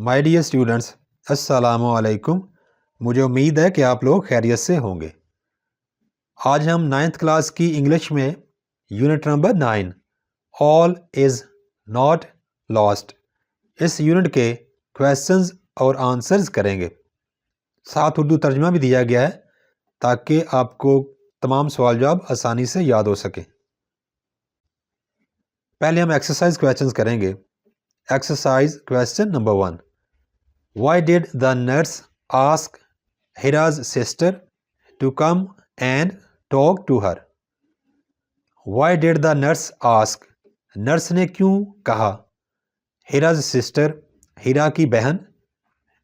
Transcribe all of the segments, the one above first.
My dear students, السلام علیکم۔ مجھے امید ہے کہ آپ لوگ خیریت سے ہوں گے۔ آج ہم 9th کلاس کی انگلش میں unit number 9 all is not lost اس یونٹ کے کویسچنز اور آنسرز کریں گے۔ ساتھ اردو ترجمہ بھی دیا گیا ہے تاکہ آپ کو تمام سوال جواب آسانی سے یاد ہو سکیں۔ پہلے ہم ایکسرسائز کویسچنز کریں گے۔ Exercise question number 1، Why did the nurse ask Hira's sister to come and talk to her? Why did the nurse ask? Nurse نے کیوں کہا Hira's sister ہیرا کی بہن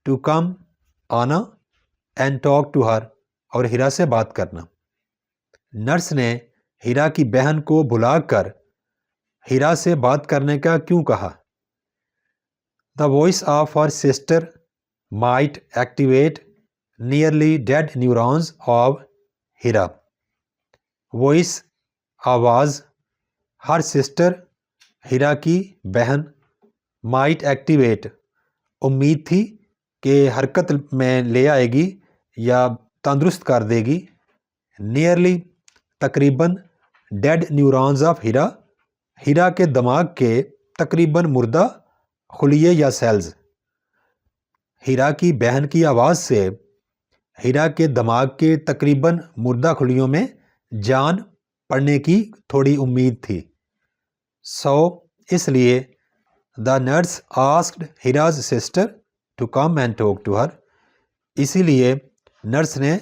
to come آنا and talk to her اور ہیرا سے بات کرنا۔ نرس نے ہیرا کی بہن کو بلا کر ہیرا سے بات کرنے کا کیوں کہا؟ The voice of her sister might activate nearly dead neurons of Hira. Voice آواز her sister ہیرا کی بہن might activate امید تھی کہ حرکت میں لے آئے گی یا تندرست کر دے گی nearly تقریباً dead neurons of Hira ہیرا کے دماغ کے تقریباً مردہ خلیے یا سیلز۔ ہیرا کی بہن کی آواز سے ہیرا کے دماغ کے تقریباً مردہ خلیوں میں جان پڑنے کی تھوڑی امید تھی۔ اس لیے the nurse asked Hira's sister to come and talk to her. اسی لیے نرس نے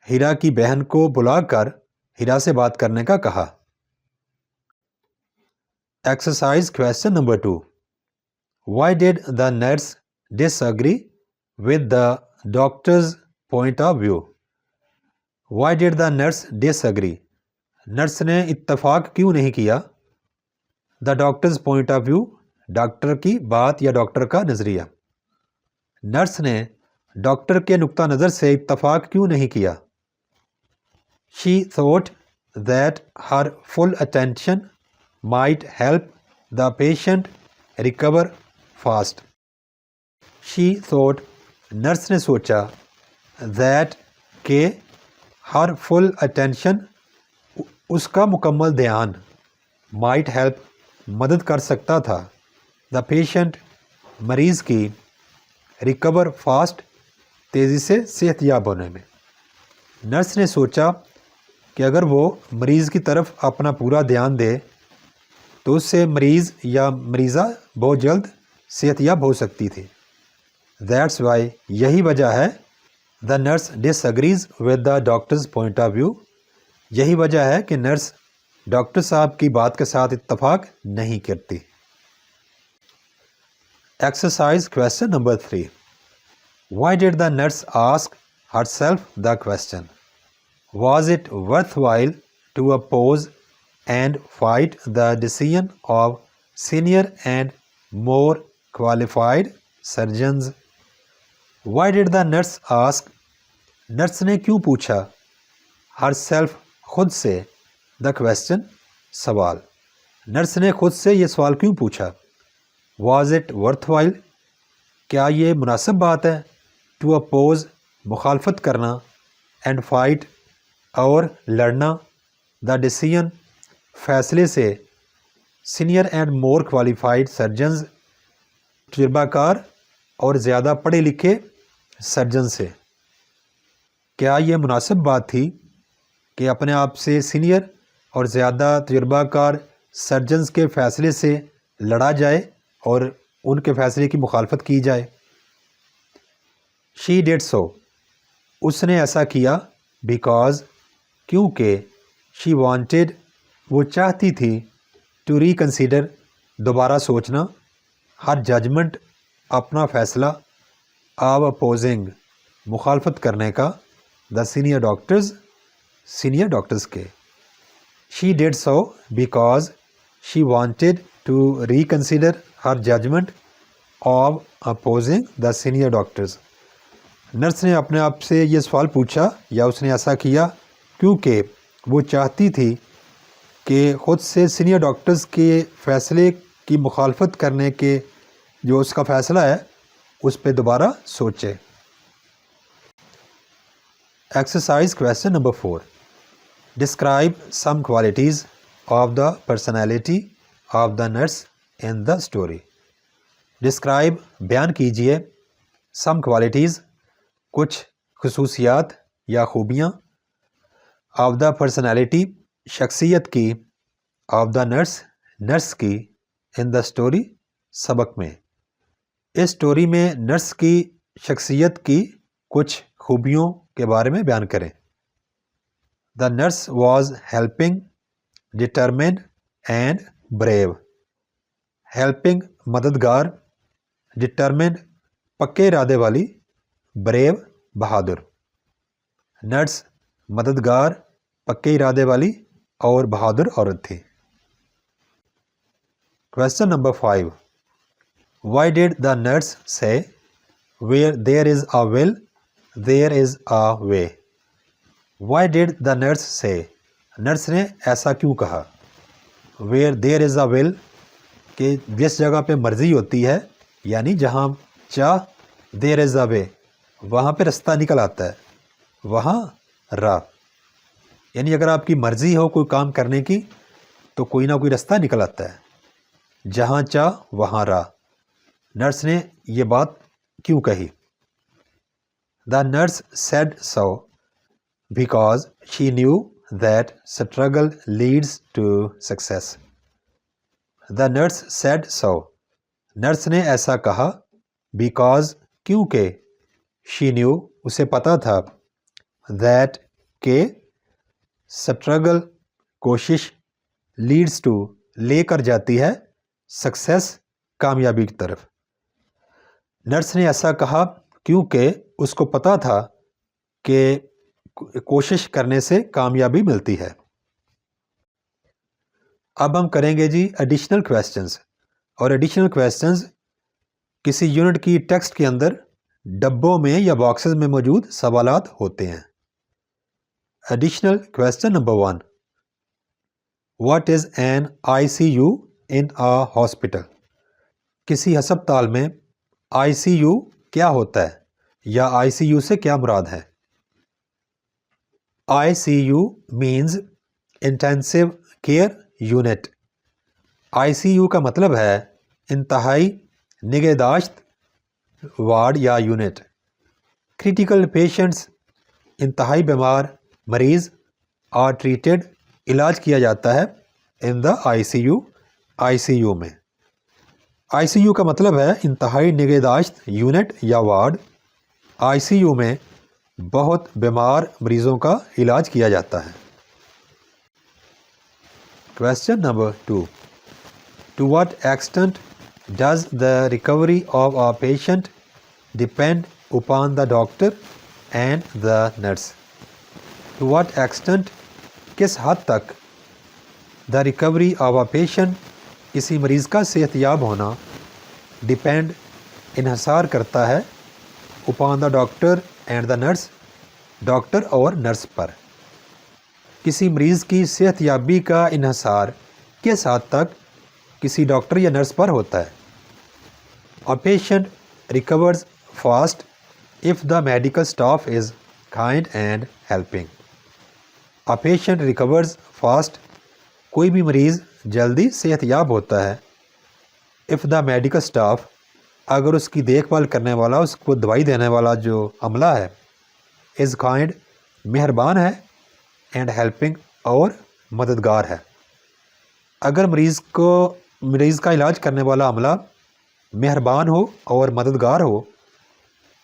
ہیرا کی بہن کو بلا کر ہیرا سے بات کرنے کا کہا۔ Exercise question number 2، Why did the nurse disagree with the doctor's point of view? Why did the nurse disagree? Nurse نے اتفاق کیوں نہیں کیا the doctor's point of view doctor کی بات یا ڈاکٹر کا نظریہ۔ نرس نے ڈاکٹر کے نقطہ نظر سے اتفاق کیوں نہیں کیا؟ She thought that her full attention might help the patient recover fast. She thought nurse نے سوچا that کہ her full attention اس کا مکمل دھیان might help مدد کر سکتا تھا the patient مریض کی recover fast تیزی سے صحت یاب ہونے میں۔ نرس نے سوچا کہ اگر وہ مریض کی طرف اپنا پورا دھیان دے تو اس سے مریض یا مریضہ بہت جلد صحت یاب ہو سکتی تھی۔ That's why یہی وجہ ہے the nurse disagrees with the doctor's point of view یہی وجہ ہے کہ نرس ڈاکٹر صاحب کی بات کے ساتھ اتفاق نہیں کرتی۔ Exercise question number 3، Why did the nurse ask herself the question? Was it worthwhile to oppose and fight the decision of senior and more qualified surgeons? Why did the nurse ask? Nurse نے کیوں پوچھا herself خود سے the question سوال۔ Nurse نے خود سے یہ سوال کیوں پوچھا؟ Was it worthwhile کیا یہ مناسب بات ہے to oppose مخالفت کرنا and fight اور لڑنا the decision فیصلے سے senior and more qualified surgeons تجربہ کار اور زیادہ پڑھے لکھے سرجن سے۔ کیا یہ مناسب بات تھی کہ اپنے آپ سے سینئر اور زیادہ تجربہ کار سرجنز کے فیصلے سے لڑا جائے اور ان کے فیصلے کی مخالفت کی جائے؟ She did so اس نے ایسا کیا because کیونکہ she wanted وہ چاہتی تھی to reconsider دوبارہ سوچنا her judgment اپنا فیصلہ of opposing مخالفت کرنے کا the senior doctors senior doctors کے۔ She did so because she wanted to reconsider her judgment of opposing the senior doctors. Nurse نے اپنے آپ سے یہ سوال پوچھا یا اس نے ایسا کیا کیونکہ وہ چاہتی تھی کہ خود سے سینئر ڈاکٹرز کے فیصلے کی مخالفت کرنے کے جو اس کا فیصلہ ہے اس پہ دوبارہ سوچیں. Exercise question number 4. Describe some qualities of the personality of the nurse in the story. Describe بیان کیجیے سم کوالٹیز کچھ خصوصیات یا خوبیاں آف دا پرسنالٹی شخصیت کی آف دا نرس کی ان دا اسٹوری سبق میں. اس اسٹوری میں نرس کی شخصیت کی کچھ خوبیوں کے بارے میں بیان کریں. The nurse was helping determined and brave. Helping مددگار، ڈٹرمنڈ پکے ارادے والی، بریو بہادر. نرس مددگار، پکے ارادے والی اور بہادر عورت تھی. Question number 5. Why did the nurse say where there is a will there is a way. Why did the nurse say, nurse نے ایسا کیوں کہا. ویئر دیر از اے ول کہ جس جگہ پہ مرضی ہوتی ہے، یعنی جہاں چاہ، دیر از اے وے وہاں پہ رستہ نکل آتا ہے، وہاں راہ. یعنی اگر آپ کی مرضی ہو کوئی کام کرنے کی تو کوئی نہ کوئی رستہ نکل آتا ہے. جہاں چاہ وہاں راہ. نرس نے یہ بات کیوں کہی. The nurse said so because she knew that struggle leads to success. The nurse said so, nurse نے ایسا کہا، بیکاز کیونکہ، شی نیو اسے پتا تھا، دیٹ کہ، اسٹرگل کوشش، لیڈس ٹو لے کر جاتی ہے، سکسیس کامیابی کی طرف. نرس نے ایسا کہا کیونکہ اس کو پتا تھا کہ کوشش کرنے سے کامیابی ملتی ہے. اب ہم کریں گے جی ایڈیشنل کویسچنز. اور ایڈیشنل کویسچنز کسی یونٹ کی ٹیکسٹ کے اندر ڈبوں میں یا باکسز میں موجود سوالات ہوتے ہیں. Additional question number 1. What is an I C U in a hospital. کسی ہسپتال میں آئی سی یو کیا ہوتا ہے یا آئی سی یو سے کیا مراد ہے. I C U means intensive care unit. I C U کا مطلب ہے انتہائی نگہداشت وارڈ یا یونٹ. کریٹیکل پیشنٹس، انتہائی بیمار مریض، آر ٹریٹڈ، علاج کیا جاتا ہے ان دا آئی C you, I C you میں. آئی سی یو کا مطلب ہے انتہائی نگہداشت یونٹ یا وارڈ. آئی سی یو میں بہت بیمار مریضوں کا علاج کیا جاتا ہے. Question number 2. To what extent does the recovery of a patient depend upon the doctor and the nurse. To what extent کس حد تک، the recovery of a patient کسی مریض کا صحت یاب ہونا، ڈپینڈ انحصار کرتا ہے، upon the doctor and the nurse doctor اور نرس پر. کسی مریض کی صحت یابی کا انحصار کس حد تک کسی ڈاکٹر یا نرس پر ہوتا ہے. A patient recovers fast if the medical staff is kind and helping. A patient recovers fast. کوئی بھی مریض جلدی صحت یاب ہوتا ہے if the medical staff، اگر اس کی دیکھ بھال کرنے والا، اس کو دوائی دینے والا جو عملہ ہے، is kind مہربان ہے، and helping اور مددگار ہے. اگر مریض کا علاج کرنے والا عملہ مہربان ہو اور مددگار ہو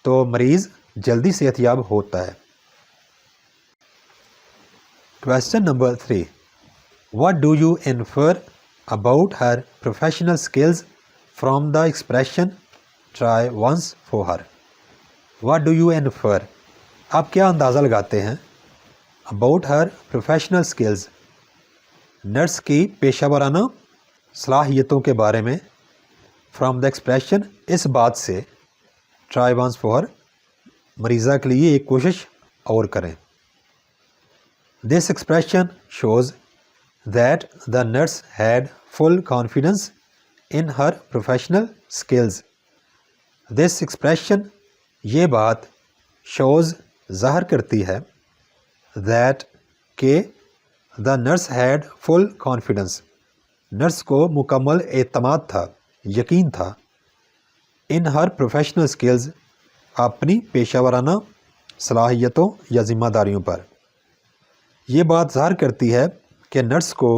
تو مریض جلدی صحت یاب ہوتا ہے. Question number 3. What do you infer about her professional skills from the expression try once for her? What do you infer؟ آپ کیا اندازہ لگاتے ہیں about her professional skills، nurse کی پیشہ ورانہ صلاحیتوں کے بارے میں، from the expression اس بات سے، try once for her مریضہ کے لیے ایک کوشش اور کریں. This expression shows that the nurse had full confidence in her professional skills. This expression یہ بات شوز ظاہر کرتی ہے دیٹ کہ the nurse had full confidence nurse کو مکمل اعتماد تھا یقین تھا ان ہر پروفیشنل اسکلز اپنی پیشہ ورانہ صلاحیتوں یا ذمہ داریوں پر. یہ بات ظاہر کرتی ہے کہ نرس کو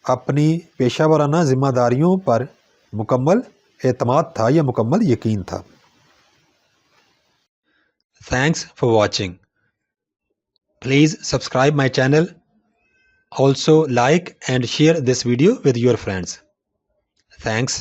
اپنی پیشہ ورانہ ذمہ داریوں پر مکمل اعتماد تھا یا مکمل یقین تھا. Thanks for watching. Please subscribe my channel. Also like and share this video with your friends. Thanks.